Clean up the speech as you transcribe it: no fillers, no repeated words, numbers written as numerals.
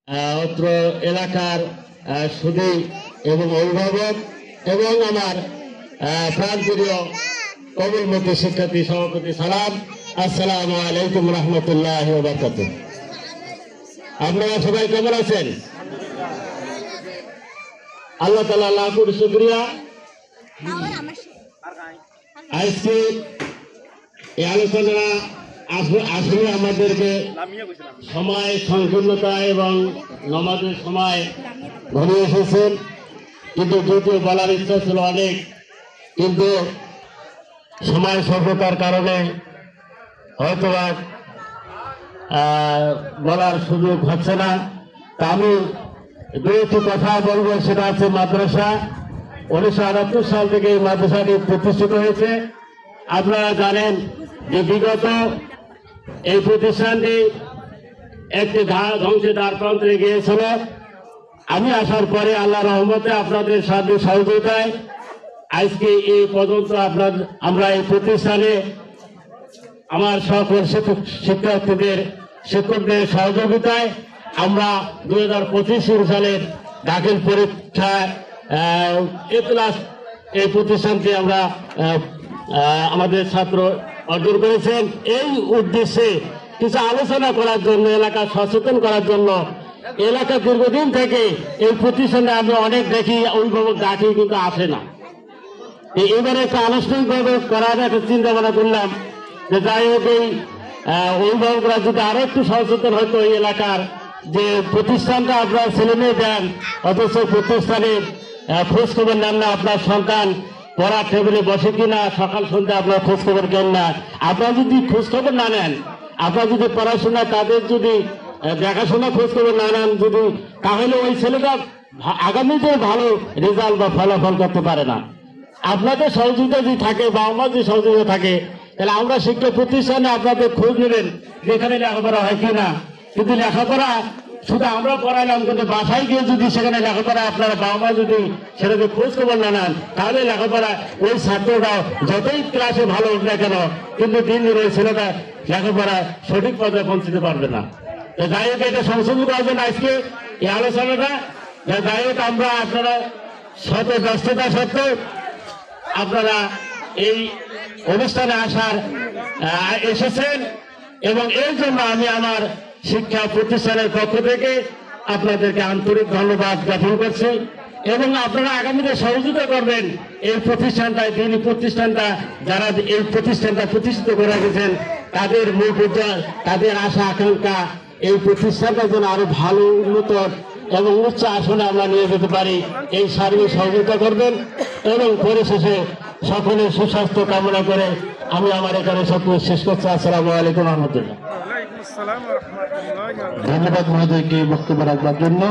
অত্র এলাকার সুধী এবং অভিভাবক এবং আমার প্রাণপ্রিয় কবুলমুখী শিক্ষার্থী সভাপতি সালাম, আসসালামু আলাইকুম রহমতুল্লাহি ওয়া বারাকাতুহু। আপনারা সবাই কেমন আছেন? আল্লাহ তাআলা লাখ কোটি শুকরিয়া। আজকে এই আলোচনা আসলে আমাদেরকে সময় সংকীর্ণতা এবং নামাজের সময় ঘনিয়ে এসেছেন, কিন্তু যদিও বলার ইচ্ছা ছিল অনেক, কিন্তু সময় স্বল্পতার কারণে হয়তো বলার সুযোগ হচ্ছে না। তা আমি দুটি কথা বলবো, সেটা হচ্ছে মাদ্রাসা। 1978 সাল থেকে এই মাদ্রাসাটি প্রতিষ্ঠিত হয়েছে। আপনারা জানেন যে বিগত এই প্রতিষ্ঠানটি একটি ধ্বংসের দ্বার প্রান্তে গিয়েছিল। আমি আসার পরে আল্লাহ রহমতে আপনাদের সাথে সহযোগিতায় আজকে এই পর্যন্ত আমরা এই প্রতিষ্ঠানে আমার সকল শিক্ষকদের সহযোগিতায় আমরা 2025 সালের দাখিল পরীক্ষায় A+ এই প্রতিষ্ঠানটি আমরা আমাদের ছাত্র অর্জন করেছেন। এই উদ্দেশ্যে কিছু আলোচনা করার জন্য, এলাকা সচেতন করার জন্য, এলাকা দীর্ঘদিন থেকে এই প্রতিষ্ঠানে আমরা অনেক দেখি অভিভাবক ডাকি কিন্তু আসে না। এবারে একটা আনুষ্ঠানিকভাবে করার একটা চিন্তা ভাবনা করলাম যে যাই হোক এই অভিভাবকরা যদি আরো একটু সচেতন হতো এই এলাকার যে প্রতিষ্ঠানটা আপনার ছেলে মেয়ে দেন, অথচ প্রতিষ্ঠানে খোঁজ খবর নেন না, আপনার সন্তান পড়ার টেবিলে বসে কিনা, সকাল সন্ধ্যা আপনার খোঁজ খবর নেন না। আপনারা যদি খোঁজ খবর না নেন, আপনারা যদি পড়াশোনা তাদের যদি দেখাশোনা খোঁজ খবর না নেন যদি, তাহলে ওই ছেলেটা আগামীতে ভালো রেজাল্ট বা ফলাফল করতে পারে না। আপনাদের সহযোগিতা যদি থাকে বা আমার যদি সহযোগিতা থাকে, তাহলে আমরা শিক্ষা প্রতিষ্ঠানে আপনাদের খোঁজ নেবেন যেখানে লেখাপড়া হয় কিনা। কিন্তু লেখাপড়া শুধু আমরা পড়াইলাম, কিন্তু বাসায় গিয়ে যদি সেখানে লেখাপড়া আপনারা বাবা মা যদি সেটাকে খোঁজ খবর না নেন, তাহলে লেখাপড়া ওই ছাত্ররা যতই ক্লাসে ভালো হোক না কেন, কিন্তু দিন দিন ওই ছেলেটা লেখাপড়া সঠিক পর্যায়ে পৌঁছতে পারবে না। তো যাই হোক, এটা সংশোধন করার জন্য আজকে এই আলোচনাটা। যাই হোক, আমরা আপনারা শত ব্যস্ততা সত্ত্বেও আপনারা এই অনুষ্ঠানে এসেছেন এবং এর জন্য আমি আমার শিক্ষা প্রতিষ্ঠানের পক্ষ থেকে আপনাদেরকে আন্তরিক ধন্যবাদ জ্ঞাপন করছি। এবং আপনারা আগামীতে সহযোগিতা করবেন এই প্রতিষ্ঠানটায়, দিনী প্রতিষ্ঠানটা, যারা এই প্রতিষ্ঠানটা প্রতিষ্ঠিত করে রেখেছেন তাদের মুখ উজ্জ্বল, তাদের আশা আকাঙ্ক্ষা এই প্রতিষ্ঠানটা যেন আরো ভালো, উন্নত এবং উচ্চ আসনে আমরা নিয়ে যেতে পারি, এই সার্বিক সহযোগিতা করবেন। এবং পরিশেষে সকলের সুস্বাস্থ্য কামনা করে আমি আমার এখানে সব শেষ করছি। আসসালামু আলাইকুম রহমতুল্লাহ। ধন্যবাদ মহোদয়কে বক্তব্য রাখবার জন্য।